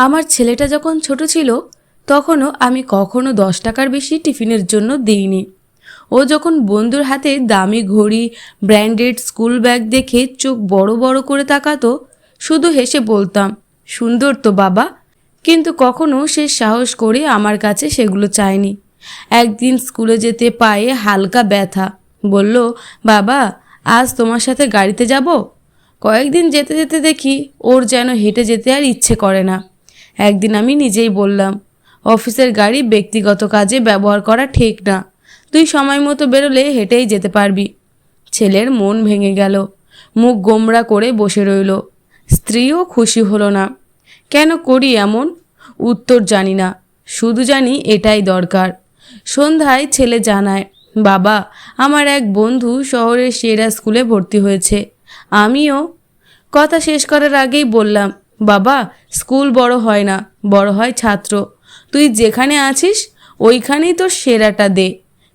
আমার ছেলেটা যখন ছোট ছিল তখনও আমি কখনো 10 টাকার বেশি টিফিনের জন্য দিইনি। ও যখন বন্ধুর হাতে দামি ঘড়ি, ব্র্যান্ডেড স্কুল ব্যাগ দেখে চোখ বড় বড় করে তাকাতো, শুধু হেসে বলতাম, সুন্দর তো বাবা। কিন্তু কখনো সে সাহস করে আমার কাছে সেগুলো চায়নি। একদিন স্কুলে যেতে পায়ে হালকা ব্যথা, বলল, বাবা আজ তোমার সাথে গাড়িতে যাব। কয়েকদিন যেতে যেতে দেখি ওর যেন হেঁটে যেতে আর ইচ্ছে করে না। একদিন আমি নিজেই বললাম, অফিসের গাড়ি ব্যক্তিগত কাজে ব্যবহার করা ঠিক না, তুই সময় মতো বেরোলে হেঁটেই যেতে পারবি। ছেলের মন ভেঙে গেল, মুখ গোমড়া করে বসে রইল। স্ত্রীও খুশি হলো না। কেন করি এমন? উত্তর জানি না, শুধু জানি এটাই দরকার। সন্ধ্যায় ছেলে জানায়, বাবা আমার এক বন্ধু শহরের সেরা স্কুলে ভর্তি হয়েছে, আমিও। কথা শেষ করার আগেই বললাম, বাবা স্কুল বড় হয় না, বড় হয় ছাত্র। তুই যেখানে আছিস ওইখানেই তোর সেরাটা দে,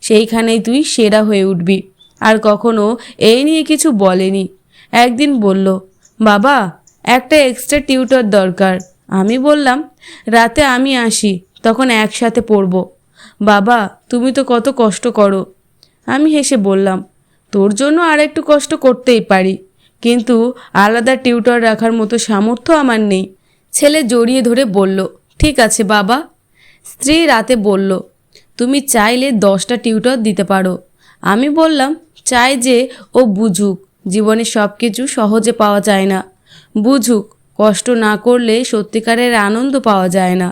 সেইখানেই তুই সেরা হয়ে উঠবি। আর কখনো এই নিয়ে কিছু বলেনি। একদিন বলল, বাবা একটা এক্সট্রা টিউটর দরকার। আমি বললাম, রাতে আমি আসি, তখন একসাথে পড়ব। বাবা তুমি তো কত কষ্ট করো। আমি হেসে বললাম, তোর জন্য আর একটু কষ্ট করতেই পারি, কিন্তু আলাদা টিউটর রাখার মতো সামর্থ্য আমার নেই। ছেলে জড়িয়ে ধরে বলল, ঠিক আছে বাবা। স্ত্রী রাতে বলল, তুমি চাইলে 10টা টিউটর দিতে পারো। আমি বললাম, চাই যে ও বুঝুক জীবনে সব কিছু সহজে পাওয়া যায় না, বুঝুক কষ্ট না করলে সত্যিকারের আনন্দ পাওয়া যায় না।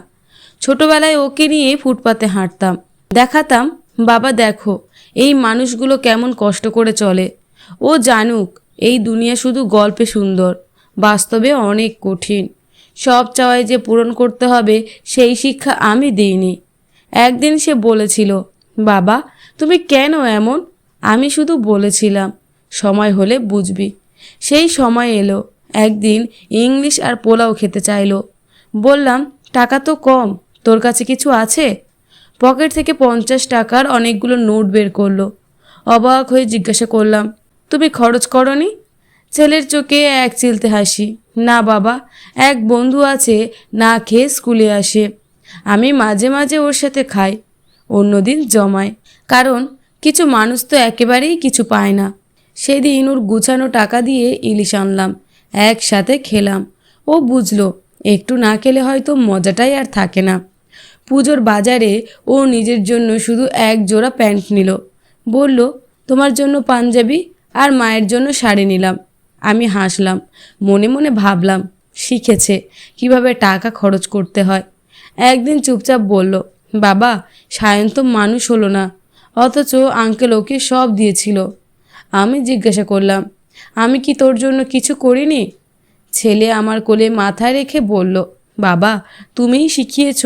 ছোটবেলায় ওকে নিয়ে ফুটপাতে হাঁটতাম, দেখাতাম, বাবা দেখো এই মানুষগুলো কেমন কষ্ট করে চলে। ও জানুক এই দুনিয়া শুধু গল্পে সুন্দর, বাস্তবে অনেক কঠিন। সব চাওয়াই যে পূরণ করতে হবে সেই শিক্ষা আমি দিইনি। একদিন সে বলেছিল, বাবা তুমি কেন এমন? আমি শুধু বলেছিলাম, সময় হলে বুঝবি। সেই সময় এলো। একদিন ইংলিশ আর পোলাও খেতে চাইলো। বললাম, টাকা তো কম, তোর কাছে কিছু আছে? পকেট থেকে 50 টাকার অনেকগুলো নোট বের করলো। অবাক হয়ে জিজ্ঞাসা করলাম, তুমি খরচ করনি? ছেলের চোখে এক চিলতে হাসি, না বাবা, এক বন্ধু আছে না খেয়ে স্কুলে আসে, আমি মাঝে মাঝে ওর সাথে খাই, অন্যদিন জমায়। কারণ কিছু মানুষ তো একেবারেই কিছু পায় না। সেদিন ওর গুছানো টাকা দিয়ে ইলিশ আনলাম, একসাথে খেলাম। ও বুঝলো একটু না খেলে হয়তো মজাটাই আর থাকে না। পুজোর বাজারে ও নিজের জন্য শুধু এক জোড়া প্যান্ট নিল। বলল, তোমার জন্য পাঞ্জাবি আর মায়ের জন্য শাড়ি নিলাম। আমি হাসলাম, মনে মনে ভাবলাম, শিখেছে কিভাবে টাকা খরচ করতে হয়। একদিন চুপচাপ বলল, বাবা সায়ন তো মানুষ হলো না, অথচ আঙ্কেল ওকে সব দিয়েছিল। আমি জিজ্ঞাসা করলাম, আমি কি তোর জন্য কিছু করিনি? ছেলে আমার কোলে মাথা রেখে বলল, বাবা তুমিই শিখিয়েছ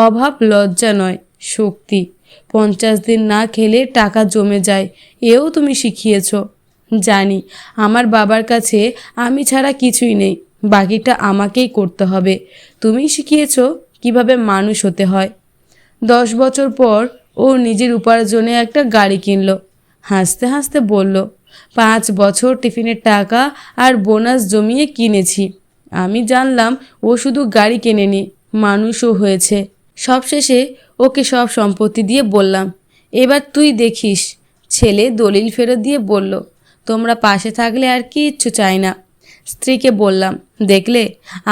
অভাব লজ্জা নয়, শক্তি। 50 দিন না খেলে টাকা জমে যায়, এও তুমি শিখিয়েছ। জানি আমার বাবার কাছে আমি ছাড়া কিছুই নেই, বাকিটা আমাকেই করতে হবে। তুমিই শিখিয়েছ কিভাবে মানুষ হতে হয়। 10 বছর পর ও নিজের উপার্জনে একটা গাড়ি কিনল। হাসতে হাসতে বলল, 5 বছর টিফিনের টাকা আর বোনাস জমিয়ে কিনেছি। আমি জানলাম ও শুধু গাড়ি কেনেনি, মানুষও হয়েছে। সবশেষে ওকে সব সম্পত্তি দিয়ে বললাম, এবার তুই দেখিস। ছেলে দলিল ফেরত দিয়ে বলল, তোমরা পাশে থাকলে আর কিচ্ছু চাই না। স্ত্রীকে বললাম, দেখলে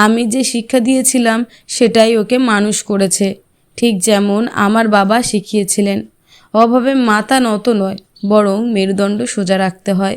আমি যে শিক্ষা দিয়েছিলাম সেটাই ওকে মানুষ করেছে, ঠিক যেমন আমার বাবা শিখিয়েছিলেন। অভাবে মাথা নত নয়, বরং মেরুদণ্ড সোজা রাখতে হয়।